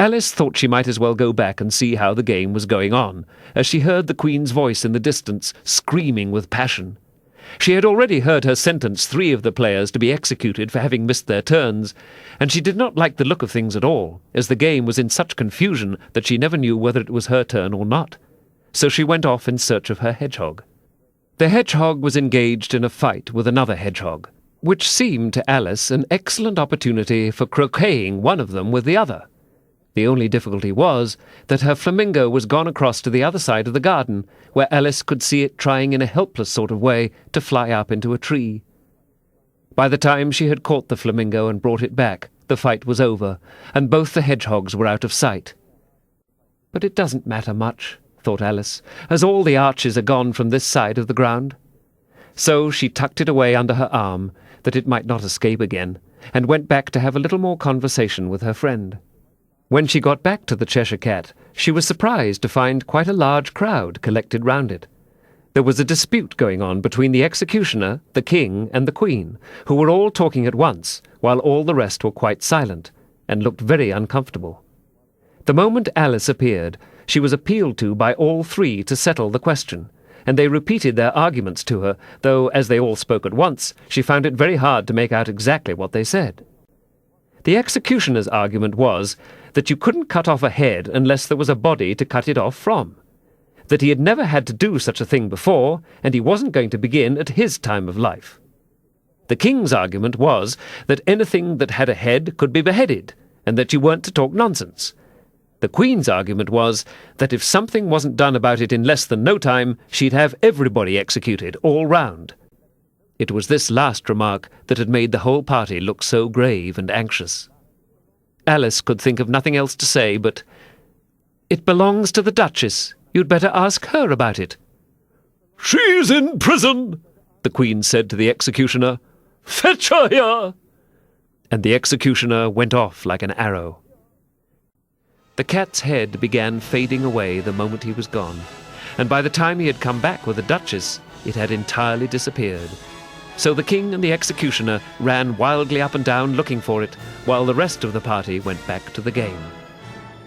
Alice thought she might as well go back and see how the game was going on, as she heard the Queen's voice in the distance, screaming with passion. She had already heard her sentence 3 of the players to be executed for having missed their turns, and she did not like the look of things at all, as the game was in such confusion that she never knew whether it was her turn or not. So she went off in search of her hedgehog. The hedgehog was engaged in a fight with another hedgehog, which seemed to Alice an excellent opportunity for croqueting one of them with the other. The only difficulty was that her flamingo was gone across to the other side of the garden, where Alice could see it trying in a helpless sort of way to fly up into a tree. By the time she had caught the flamingo and brought it back, the fight was over, and both the hedgehogs were out of sight. But it doesn't matter much, thought Alice, as all the arches are gone from this side of the ground. So she tucked it away under her arm, that it might not escape again, and went back to have a little more conversation with her friend. When she got back to the Cheshire Cat, she was surprised to find quite a large crowd collected round it. There was a dispute going on between the executioner, the king, and the queen, who were all talking at once, while all the rest were quite silent, and looked very uncomfortable. The moment Alice appeared, she was appealed to by all 3 to settle the question, and they repeated their arguments to her, though, as they all spoke at once, she found it very hard to make out exactly what they said. The executioner's argument was that you couldn't cut off a head unless there was a body to cut it off from, that he had never had to do such a thing before, and he wasn't going to begin at his time of life. The king's argument was that anything that had a head could be beheaded, and that you weren't to talk nonsense. The queen's argument was that if something wasn't done about it in less than no time, she'd have everybody executed, all round. It was this last remark that had made the whole party look so grave and anxious. Alice could think of nothing else to say but, "It belongs to the Duchess. You'd better ask her about it." "She's in prison," the Queen said to the executioner. "Fetch her here." And the executioner went off like an arrow. The cat's head began fading away the moment he was gone, and by the time he had come back with the Duchess, it had entirely disappeared. So the king and the executioner ran wildly up and down looking for it, while the rest of the party went back to the game.